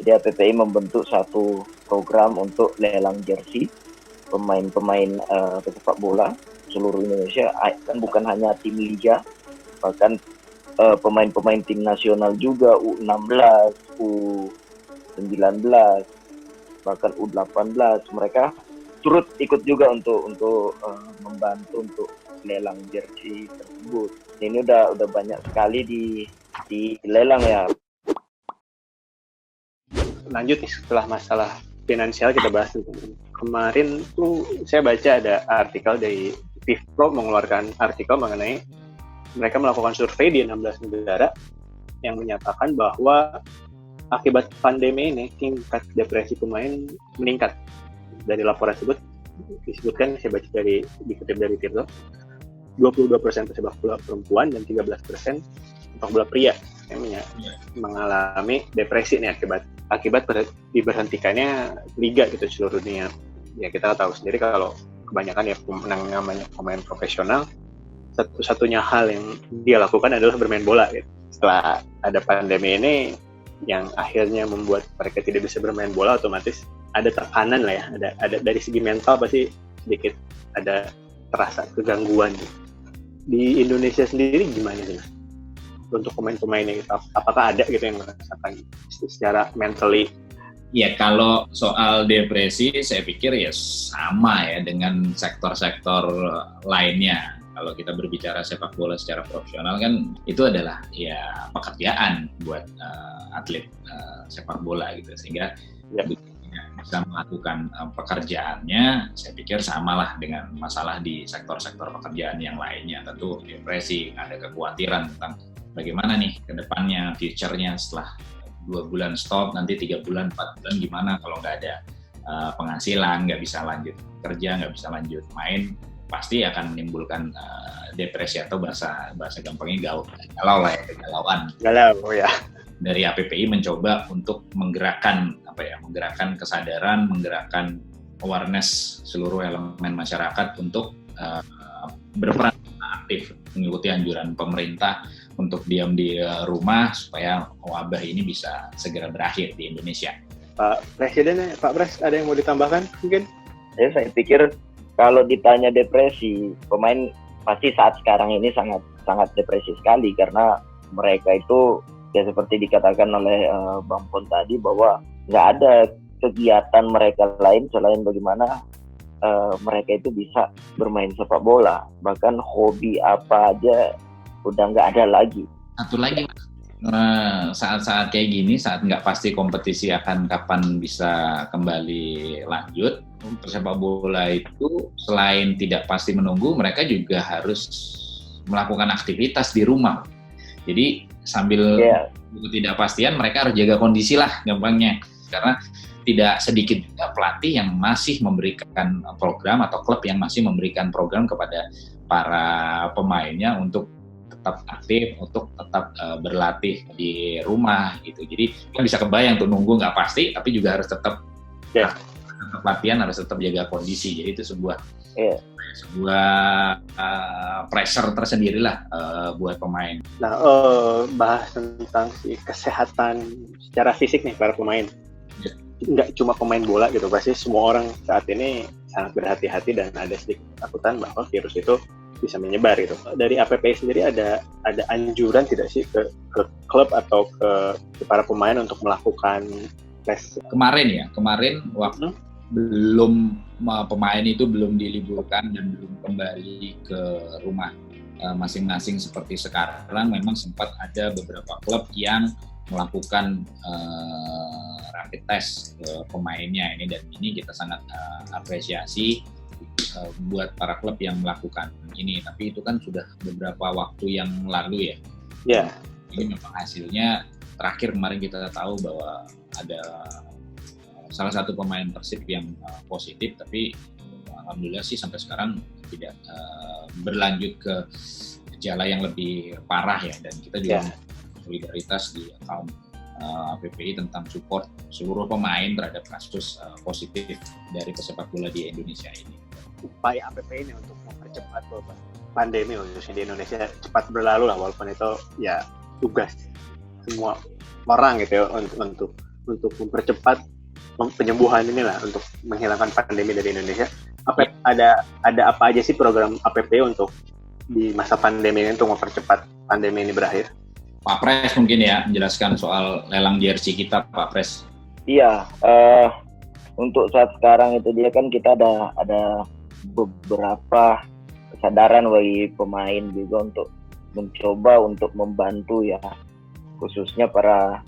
Jadi APPI membentuk satu program untuk lelang jersey pemain-pemain pesepak bola seluruh Indonesia, kan bukan hanya tim liga, bahkan pemain-pemain tim nasional juga, U16, U19, bahkan U18, mereka turut ikut juga untuk membantu untuk lelang jersey tersebut. Ini udah banyak sekali di lelang ya. Lanjut nih, setelah masalah finansial kita bahas nih. Kemarin tuh saya baca ada artikel dari FIFPro mengeluarkan artikel mengenai mereka melakukan survei di 16 negara yang menyatakan bahwa akibat pandemi ini tingkat depresi pemain meningkat. Dari laporan tersebut disebutkan, saya baca dikutip dari Tirto, 22% pesepak bola perempuan dan 13% sepak bola pria yang mengalami depresi nih akibat diberhentikannya liga gitu seluruh dunia. Ya kita tahu sendiri kalau kebanyakan ya namanya pemain profesional, satu-satunya hal yang dia lakukan adalah bermain bola gitu. Setelah ada pandemi ini yang akhirnya membuat mereka tidak bisa bermain bola, otomatis ada tekanan lah ya, ada dari segi mental pasti sedikit ada terasa kegangguan. Di Indonesia sendiri gimana sih untuk pemain-pemainnya gitu? Apakah ada gitu yang merasakan secara mentally? Ya, kalau soal depresi saya pikir ya sama ya dengan sektor-sektor lainnya. Kalau kita berbicara sepak bola secara profesional kan itu adalah ya pekerjaan buat atlet sepak bola gitu, sehingga bisa melakukan pekerjaannya, saya pikir samalah dengan masalah di sektor-sektor pekerjaan yang lainnya. Tentu depresi, ada kekhawatiran tentang bagaimana nih ke depannya, future-nya setelah 2 bulan stop, nanti 3 bulan, 4 bulan gimana kalau nggak ada penghasilan, nggak bisa lanjut kerja, nggak bisa lanjut main, pasti akan menimbulkan depresi atau bahasa gampangnya galau lah ya, kegalauan. Galau ya. Dari APPI mencoba untuk menggerakkan kesadaran, menggerakkan awareness seluruh elemen masyarakat untuk berperan aktif mengikuti anjuran pemerintah untuk diam di rumah supaya wabah ini bisa segera berakhir di Indonesia. Pak Presiden, Pak Pres, ada yang mau ditambahkan mungkin? Ya, saya pikir kalau ditanya depresi, pemain pasti saat sekarang ini sangat depresi sekali, karena mereka itu ya seperti dikatakan oleh Bang Pon tadi, bahwa nggak ada kegiatan mereka lain selain bagaimana mereka itu bisa bermain sepak bola. Bahkan hobi apa aja udah nggak ada lagi. Satu lagi, saat-saat kayak gini, saat nggak pasti kompetisi akan kapan bisa kembali lanjut, persepak bola itu selain tidak pasti menunggu, mereka juga harus melakukan aktivitas di rumah. Jadi sambil ketidakpastian, mereka harus jaga kondisi lah gampangnya, karena tidak sedikit pelatih yang masih memberikan program atau klub yang masih memberikan program kepada para pemainnya untuk tetap aktif, untuk tetap berlatih di rumah gitu. Jadi kan bisa kebayang tuh, nunggu nggak pasti, tapi juga harus tetap latihan, harus tetap jaga kondisi. Jadi itu sebuah pressure tersendiri lah buat pemain. Nah, bahas tentang si kesehatan secara fisik nih para pemain. Nggak cuma pemain bola gitu, pasti semua orang saat ini sangat berhati-hati dan ada sedikit ketakutan bahwa virus itu bisa menyebar gitu. Dari APPI sendiri ada anjuran tidak sih ke klub atau ke para pemain untuk melakukan tes? Kemarin waktu belum pemain itu belum diliburkan dan belum kembali ke rumah masing-masing seperti sekarang, memang sempat ada beberapa klub yang melakukan rapid test ke pemainnya ini, dan ini kita sangat apresiasi buat para klub yang melakukan ini. Tapi itu kan sudah beberapa waktu yang lalu ya. Ini memang hasilnya terakhir kemarin kita tahu bahwa ada salah satu pemain Persib yang positif, tapi alhamdulillah sih sampai sekarang tidak berlanjut ke gejala yang lebih parah ya, dan kita juga solidaritas di account APPI tentang support seluruh pemain terhadap kasus positif dari pesepak bola di Indonesia ini. Upaya APPI ini untuk mempercepat pandemi khususnya di Indonesia cepat berlalu lah, walaupun itu ya tugas semua orang gitu ya untuk untuk mempercepat penyembuhan inilah untuk menghilangkan pandemi dari Indonesia. Ada apa aja sih program APP untuk di masa pandemi ini untuk mempercepat pandemi ini berakhir? Pak Pres mungkin ya menjelaskan soal lelang jersey kita, Pak Pres. Iya, untuk saat sekarang itu dia kan kita ada beberapa kesadaran bagi pemain juga untuk mencoba untuk membantu ya, khususnya para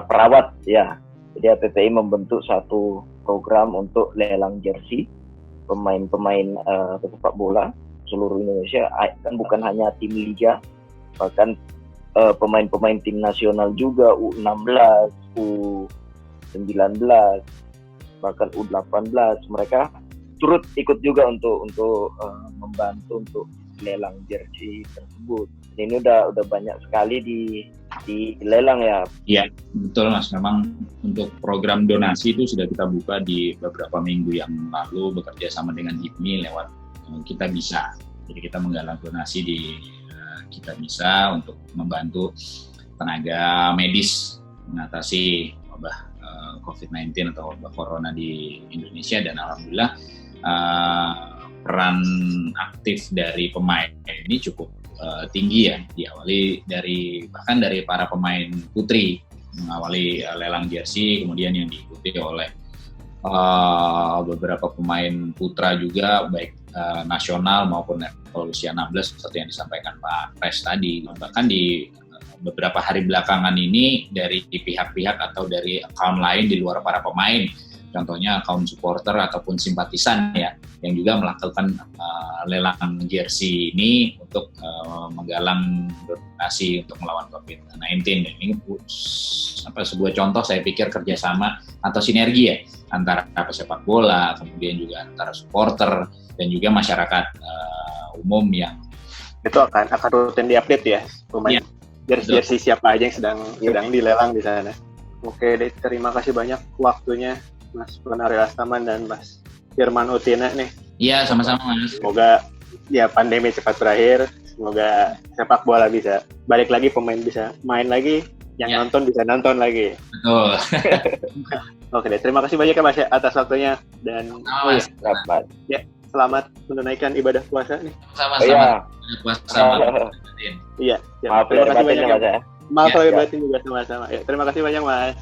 perawat ya. Jadi APPI membentuk satu program untuk lelang jersey pemain-pemain sepak bola seluruh Indonesia, kan bukan hanya tim liga, bahkan pemain-pemain tim nasional juga, U16, U19, bahkan U18, mereka turut ikut juga untuk membantu untuk lelang jersey tersebut. Ini udah banyak sekali di lelang ya. Iya, betul Mas. Memang untuk program donasi itu sudah kita buka di beberapa minggu yang lalu bekerja sama dengan HIPMI lewat Kita Bisa. Jadi kita menggalang donasi di Kita Bisa untuk membantu tenaga medis mengatasi wabah COVID-19 atau wabah corona di Indonesia, dan alhamdulillah peran aktif dari pemain ini cukup tinggi ya, diawali bahkan dari para pemain putri, mengawali lelang jersey, kemudian yang diikuti oleh beberapa pemain putra juga, baik nasional maupun level usia 16 seperti yang disampaikan Pak Pres tadi. Bahkan di beberapa hari belakangan ini dari pihak-pihak atau dari account lain di luar para pemain, contohnya account supporter ataupun simpatisan ya, yang juga melakukan lelang jersey ini untuk menggalang donasi untuk melawan COVID-19. Dan ini sebuah contoh saya pikir kerjasama atau sinergi ya antara pesepak bola, kemudian juga antara supporter dan juga masyarakat umum yang itu akan rutin diupdate ya pemain. Ya. Jersey siapa aja yang sedang dilelang di sana. Oke deh, terima kasih banyak waktunya Mas Pranari Lastaman dan Mas Firman Utina nih. Iya, sama-sama Mas. Semoga ya pandemi cepat berakhir, semoga sepak bola bisa balik lagi, pemain bisa main lagi, yang nonton bisa nonton lagi. Betul. Oke deh, terima kasih banyak ya Mas atas waktunya, dan selamat menunaikan ibadah puasa nih. Sama-sama. Puasa. Iya. Maaf terima kasih banyak Mas ya. Maaf lahir batin juga sama-sama. Ya, terima kasih banyak Mas.